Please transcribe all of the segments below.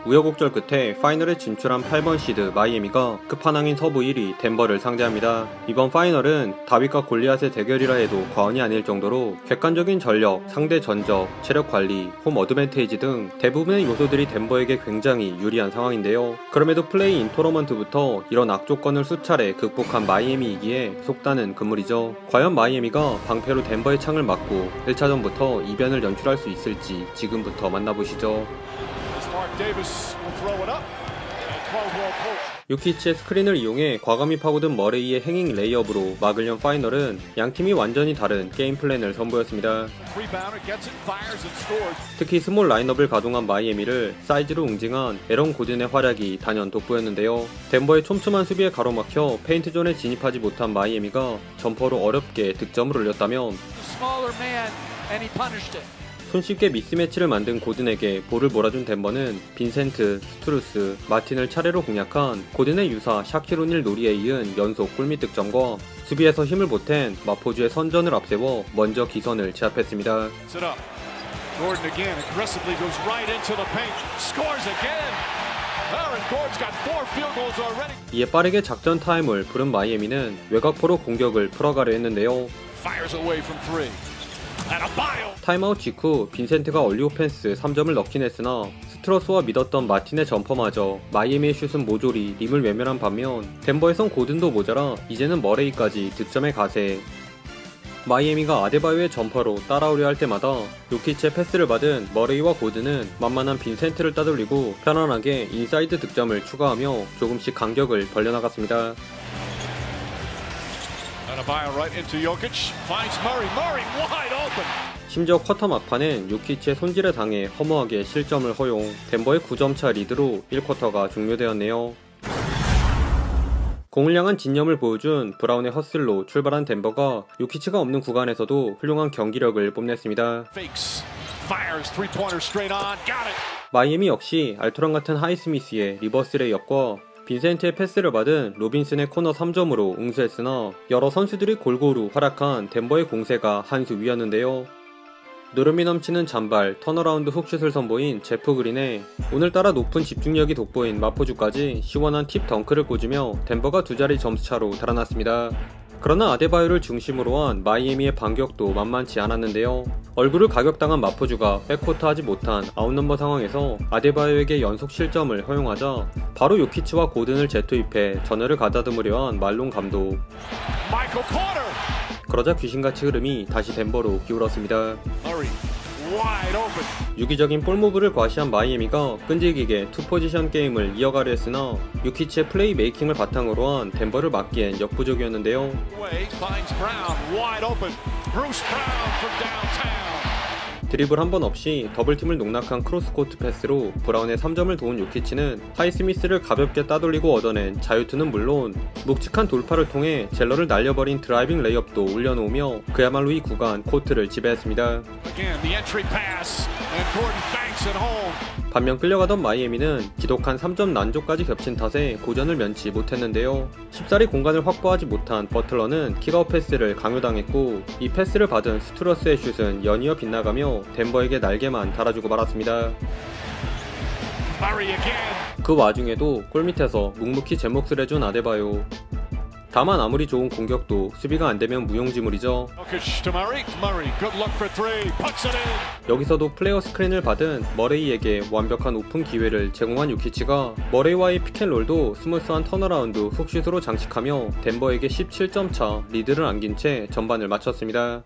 우여곡절 끝에 파이널에 진출한 8번 시드 마이애미가 끝판왕인 서부 1위 덴버를 상대합니다. 이번 파이널은 다윗과 골리앗의 대결이라 해도 과언이 아닐 정도로 객관적인 전력, 상대 전적, 체력 관리, 홈 어드밴테이지 등 대부분의 요소들이 덴버에게 굉장히 유리한 상황인데요. 그럼에도 플레이 인 토너먼트부터 이런 악조건을 수차례 극복한 마이애미이기에 속다는 금물이죠. 과연 마이애미가 방패로 덴버의 창을 막고 1차전부터 이변을 연출할 수 있을지 지금부터 만나보시죠. 요키치의 스크린을 이용해 과감히 파고든 머레이의 행잉 레이업으로 막으려는 파이널은 양팀이 완전히 다른 게임 플랜을 선보였습니다. 특히 스몰 라인업을 가동한 마이애미를 사이즈로 응징한 에런 고든의 활약이 단연 돋보였는데요. 덴버의 촘촘한 수비에 가로막혀 페인트존에 진입하지 못한 마이애미가 점퍼로 어렵게 득점을 올렸다면 손쉽게 미스매치를 만든 고든에게 볼을 몰아준 덴버는 빈센트, 스투루스, 마틴을 차례로 공략한 고든의 유사 샤키로닐 노리에 이은 연속 골밑 득점과 수비에서 힘을 보탠 마포주의 선전을 앞세워 먼저 기선을 제압했습니다. 이에 빠르게 작전 타임을 부른 마이애미는 외곽포로 공격을 풀어가려 했는데요. 타임아웃 직후 빈센트가 얼리 오펜스 3점을 넣긴 했으나 스트러스와 믿었던 마틴의 점퍼마저 마이애미의 슛은 모조리 림을 외면한 반면 덴버에선 고든도 모자라 이제는 머레이까지 득점의 가세. 마이애미가 아데바요의 점퍼로 따라오려 할 때마다 요키치의 패스를 받은 머레이와 고든은 만만한 빈센트를 따돌리고 편안하게 인사이드 득점을 추가하며 조금씩 간격을 벌려나갔습니다. 심지어 쿼터 막판엔 요키치의 손질에 당해 허무하게 실점을 허용, 덴버의 9점차 리드로 1쿼터가 종료되었네요. 공을 향한 진념을 보여준 브라운의 허슬로 출발한 덴버가 요키치가 없는 구간에서도 훌륭한 경기력을 뽐냈습니다. 마이애미 역시 알토란 같은 하이스미스의 리버스 레이업과 빈센트의 패스를 받은 로빈슨의 코너 3점으로 응수했으나 여러 선수들이 골고루 활약한 덴버의 공세가 한 수 위였는데요. 노련미 넘치는 잔발, 턴어라운드 훅슛을 선보인 제프 그린에 오늘따라 높은 집중력이 돋보인 마포주까지 시원한 팁 덩크를 꽂으며 덴버가 두 자리 점수차로 달아났습니다. 그러나 아데바요를 중심으로 한 마이애미의 반격도 만만치 않았는데요. 얼굴을 가격당한 마포주가 백코트하지 못한 아웃넘버 상황에서 아데바요에게 연속 실점을 허용하자 바로 요키치와 고든을 재투입해 전열을 가다듬으려 한 말론 감독. 그러자 귀신같이 흐름이 다시 덴버로 기울었습니다. 유기적인 볼무브를 과시한 마이애미가 끈질기게 투포지션 게임을 이어가려 했으나 요키치의 플레이 메이킹을 바탕으로 한 덴버를 막기엔 역부족이었는데요. 드리블 한 번 없이 더블팀을 농락한 크로스코트 패스로 브라운의 3점을 도운 요키치는 하이스미스를 가볍게 따돌리고 얻어낸 자유투는 물론 묵직한 돌파를 통해 젤러를 날려버린 드라이빙 레이업도 올려놓으며 그야말로 이 구간 코트를 지배했습니다. 반면 끌려가던 마이애미는 지독한 3점 난조까지 겹친 탓에 고전을 면치 못했는데요. 쉽사리 공간을 확보하지 못한 버틀러는 킥아웃 패스를 강요당했고 이 패스를 받은 스투러스의 슛은 연이어 빗나가며 덴버에게 날개만 달아주고 말았습니다. 그 와중에도 골밑에서 묵묵히 제 몫을 해준 아데바요. 다만 아무리 좋은 공격도 수비가 안되면 무용지물이죠. 여기서도 플레이어 스크린을 받은 머레이에게 완벽한 오픈 기회를 제공한 요키치가 머레이와의 피켄롤도 스무스한 턴어라운드 훅슛으로 장식하며 덴버에게 17점 차 리드를 안긴 채 전반을 마쳤습니다.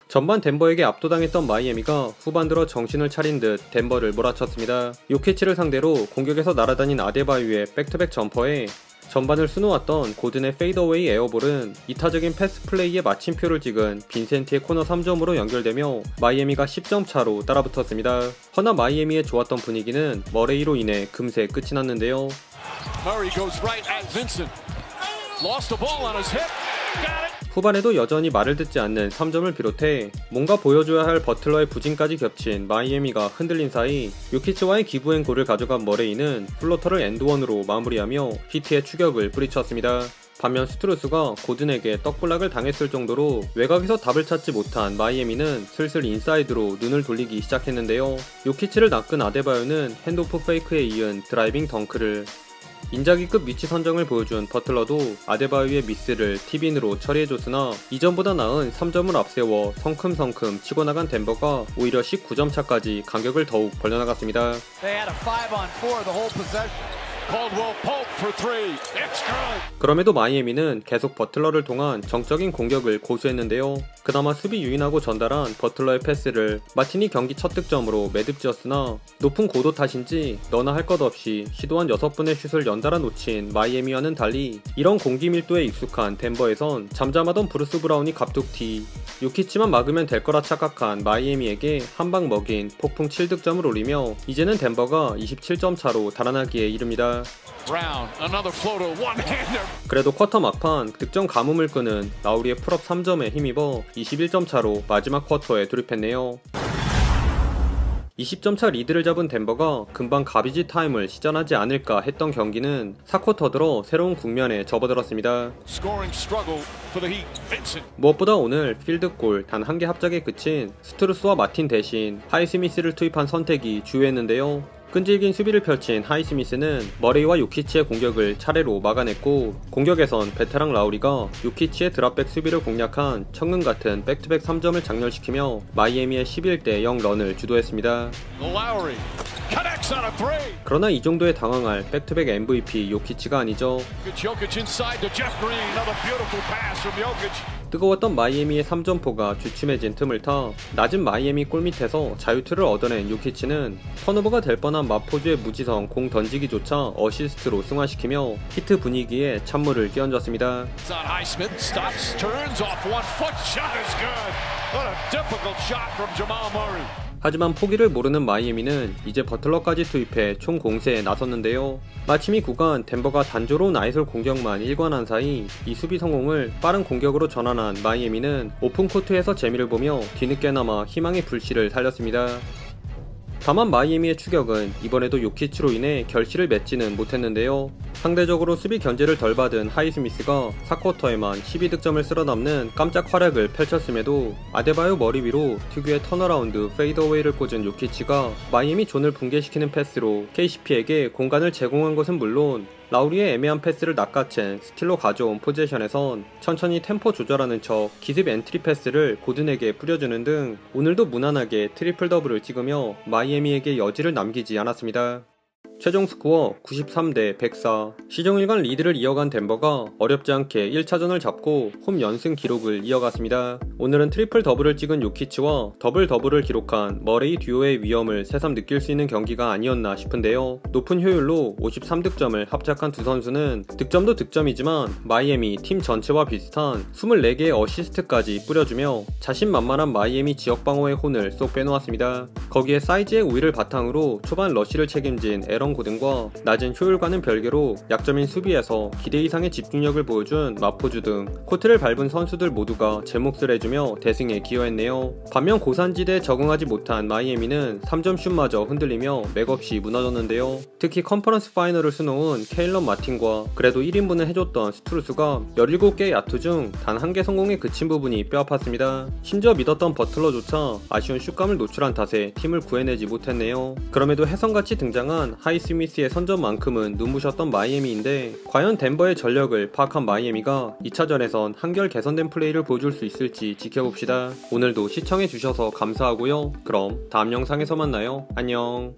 전반 덴버에게 압도당했던 마이애미가 후반 들어 정신을 차린 듯 덴버를 몰아쳤습니다. 요키치를 상대로 공격에서 날아다닌 아데바요의 백투백 점퍼에 전반을 수놓았던 고든의 페이더웨이 에어볼은 이타적인 패스 플레이에 마침표를 찍은 빈센트의 코너 3점으로 연결되며 마이애미가 10점 차로 따라붙었습니다. 허나 마이애미의 좋았던 분위기는 머레이로 인해 금세 끝이 났는데요. 후반에도 여전히 말을 듣지 않는 3점을 비롯해 뭔가 보여줘야 할 버틀러의 부진까지 겹친 마이애미가 흔들린 사이 요키치와의 기브앤골을 가져간 머레이는 플로터를 엔드원으로 마무리하며 히트의 추격을 뿌리쳤습니다. 반면 스트루스가 고든에게 떡블락을 당했을 정도로 외곽에서 답을 찾지 못한 마이애미는 슬슬 인사이드로 눈을 돌리기 시작했는데요. 요키치를 낚은 아데바요는 핸드오프 페이크에 이은 드라이빙 덩크를, 인자기급 위치 선정을 보여준 버틀러도 아데바요의 미스를 팁인으로 처리해줬으나 이전보다 나은 3점을 앞세워 성큼성큼 치고 나간 덴버가 오히려 19점 차까지 간격을 더욱 벌려나갔습니다. 그럼에도 마이애미는 계속 버틀러를 통한 정적인 공격을 고수했는데요. 그나마 수비 유인하고 전달한 버틀러의 패스를 마틴이 경기 첫 득점으로 매듭지었으나 높은 고도 탓인지 너나 할 것 없이 시도한 6번의 슛을 연달아 놓친 마이애미와는 달리 이런 공기 밀도에 익숙한 덴버에선 잠잠하던 브루스 브라운이 갑툭튀, 요키치만 막으면 될 거라 착각한 마이애미에게 한 방 먹인 폭풍 7득점을 올리며 이제는 덴버가 27점 차로 달아나기에 이릅니다. 그래도 쿼터 막판 득점 가뭄을 끄는 라우리의 풀업 3점에 힘입어 21점 차로 마지막 쿼터에 돌입했네요. 20점 차 리드를 잡은 덴버가 금방 가비지 타임을 시전하지 않을까 했던 경기는 4쿼터 들어 새로운 국면에 접어들었습니다. 무엇보다 오늘 필드골 단 한 개 합작에 그친 스트루스와 마틴 대신 하이스미스를 투입한 선택이 주요했는데요. 끈질긴 수비를 펼친 하이스미스는 머레이와 요키치의 공격을 차례로 막아냈고, 공격에선 베테랑 라우리가 요키치의 드랍백 수비를 공략한 천근같은 백투백 3점을 장렬시키며 마이애미의 11대 0 런을 주도했습니다. 그러나 이 정도에 당황할 백투백 MVP 요키치가 아니죠. 뜨거웠던 마이애미의 3점포가 주춤해진 틈을 타 낮은 마이애미 골밑에서 자유투를 얻어낸 요키치는 턴오버가 될 뻔한 마포주의 무지성 공 던지기조차 어시스트로 승화시키며 히트 분위기에 찬물을 끼얹었습니다. 하지만 포기를 모르는 마이애미는 이제 버틀러까지 투입해 총 공세에 나섰는데요. 마침 이 구간 덴버가 단조로운 아이솔 공격만 일관한 사이 이 수비 성공을 빠른 공격으로 전환한 마이애미는 오픈코트에서 재미를 보며 뒤늦게나마 희망의 불씨를 살렸습니다. 다만 마이애미의 추격은 이번에도 요키치로 인해 결실을 맺지는 못했는데요. 상대적으로 수비 견제를 덜 받은 하이스미스가 4쿼터에만 12득점을 쓸어담는 깜짝 활약을 펼쳤음에도 아데바요 머리 위로 특유의 턴어라운드 페이더웨이를 꽂은 요키치가 마이애미 존을 붕괴시키는 패스로 KCP에게 공간을 제공한 것은 물론 라우리의 애매한 패스를 낚아챈 스틸로 가져온 포지션에선 천천히 템포 조절하는 척 기습 엔트리 패스를 고든에게 뿌려주는 등 오늘도 무난하게 트리플 더블을 찍으며 마이애미에게 여지를 남기지 않았습니다. 최종 스코어 93대 104. 시종일관 리드를 이어간 덴버가 어렵지 않게 1차전을 잡고 홈 연승 기록을 이어갔습니다. 오늘은 트리플 더블을 찍은 요키치와 더블 더블을 기록한 머레이 듀오의 위험을 새삼 느낄 수 있는 경기가 아니었나 싶은데요. 높은 효율로 53득점을 합작한 두 선수는 득점도 득점이지만 마이애미 팀 전체와 비슷한 24개의 어시스트까지 뿌려주며 자신만만한 마이애미 지역 방어의 혼을 쏙 빼놓았습니다. 거기에 사이즈의 우위를 바탕으로 초반 러쉬를 책임진 에런 고든과 낮은 효율과는 별개로 약점인 수비에서 기대 이상의 집중력을 보여준 마포주 등 코트를 밟은 선수들 모두가 제 몫을 해주며 대승에 기여했네요. 반면 고산지대에 적응하지 못한 마이애미는 3점 슛마저 흔들리며 맥없이 무너졌는데요. 특히 컨퍼런스 파이널을 수놓은 케일런 마틴과 그래도 1인분을 해줬던 스트루스가 17개의 야투 중 단 한 개 성공에 그친 부분이 뼈아팠습니다. 심지어 믿었던 버틀러조차 아쉬운 슛감을 노출한 탓에 팀을 구해내지 못했네요. 그럼에도 혜성같이 등장한 하이스미스의 선점만큼은 눈부셨던 마이애미인데 과연 덴버의 전력을 파악한 마이애미가 2차전에선 한결 개선된 플레이를 보여줄 수 있을지 지켜봅시다. 오늘도 시청해주셔서 감사하고요. 그럼 다음 영상에서 만나요. 안녕.